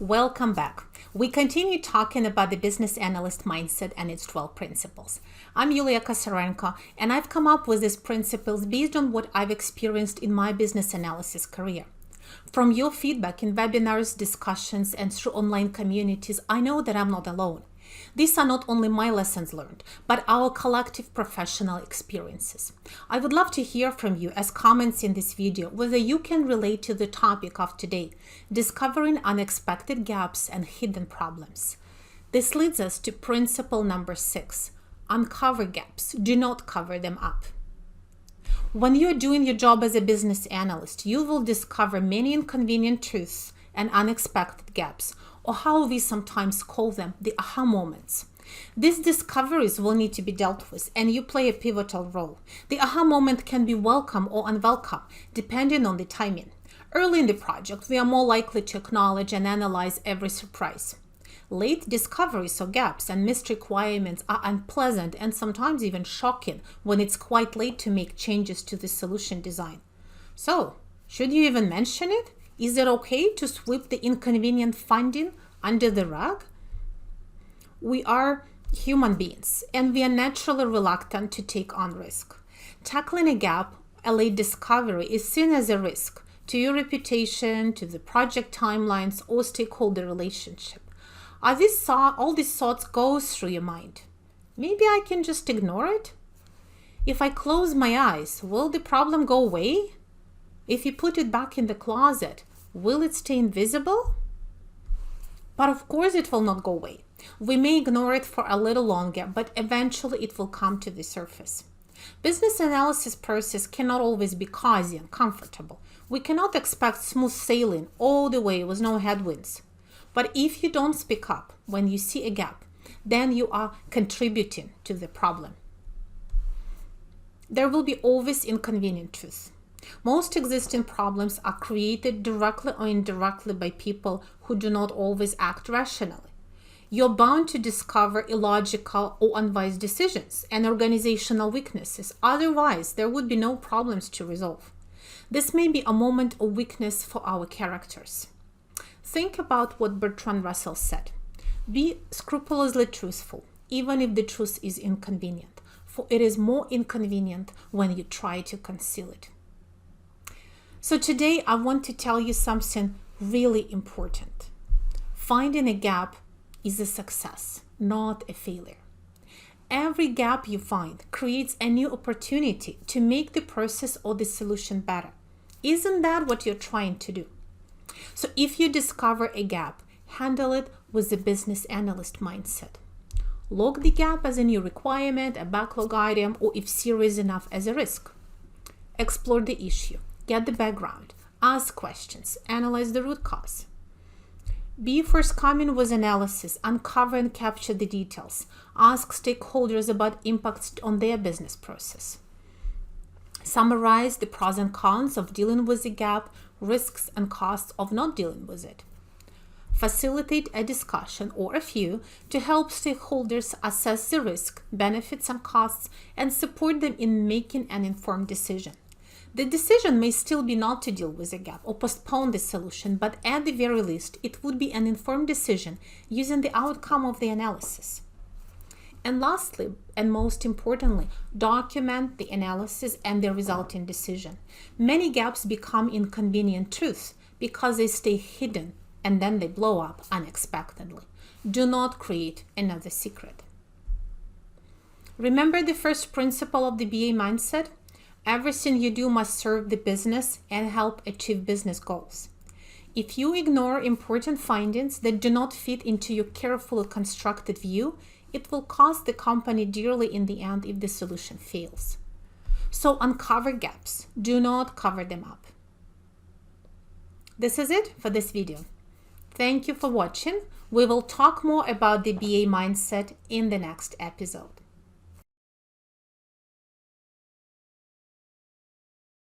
Welcome back. We continue talking about the business analyst mindset and its 12 principles. I'm Yulia and I've come up with these principles based on what I've experienced in my business analysis career. From your feedback in webinars, discussions, and through online communities, I know that I'm not alone. These are not only my lessons learned, but our collective professional experiences. I would love to hear from you as comments in this video whether you can relate to the topic of today, discovering unexpected gaps and hidden problems. This leads us to principle number 6. Uncover gaps, do not cover them up. When you're doing your job as a business analyst, you will discover many inconvenient truths and unexpected gaps, or how we sometimes call them, the aha moments. These discoveries will need to be dealt with, and you play a pivotal role. The aha moment can be welcome or unwelcome, depending on the timing. Early in the project, we are more likely to acknowledge and analyze every surprise. Late discoveries or gaps and missed requirements are unpleasant and sometimes even shocking when it's quite late to make changes to the solution design. So, should you even mention it? Is it okay to sweep the inconvenient finding under the rug? We are human beings and we are naturally reluctant to take on risk. Tackling a gap, a late discovery, is seen as a risk to your reputation, to the project timelines, or stakeholder relationship. All these thoughts go through your mind. Maybe I can just ignore it? If I close my eyes, will the problem go away? If you put it back in the closet, will it stay invisible? But of course it will not go away. We may ignore it for a little longer, but eventually it will come to the surface. Business analysis process cannot always be cozy and comfortable. We cannot expect smooth sailing all the way with no headwinds. But if you don't speak up when you see a gap, then you are contributing to the problem. There will be always inconvenient truths. Most existing problems are created directly or indirectly by people who do not always act rationally. You're bound to discover illogical or unwise decisions and organizational weaknesses. Otherwise, there would be no problems to resolve. This may be a moment of weakness for our characters. Think about what Bertrand Russell said. Be scrupulously truthful, even if the truth is inconvenient, for it is more inconvenient when you try to conceal it. So today I want to tell you something really important. Finding a gap is a success, not a failure. Every gap you find creates a new opportunity to make the process or the solution better. Isn't that what you're trying to do? So if you discover a gap, handle it with the business analyst mindset. Log the gap as a new requirement, a backlog item, or if serious enough, as a risk. Explore the issue. Get the background, ask questions, analyze the root cause. Be forthcoming with analysis, uncover and capture the details. Ask stakeholders about impacts on their business process. Summarize the pros and cons of dealing with the gap, risks and costs of not dealing with it. Facilitate a discussion or a few to help stakeholders assess the risk, benefits and costs, and support them in making an informed decision. The decision may still be not to deal with a gap or postpone the solution, but at the very least, it would be an informed decision using the outcome of the analysis. And lastly, and most importantly, document the analysis and the resulting decision. Many gaps become inconvenient truths because they stay hidden and then they blow up unexpectedly. Do not create another secret. Remember the first principle of the BA mindset? Everything you do must serve the business and help achieve business goals. If you ignore important findings that do not fit into your carefully constructed view, it will cost the company dearly in the end if the solution fails. So uncover gaps. Do not cover them up. This is it for this video. Thank you for watching. We will talk more about the BA mindset in the next episode.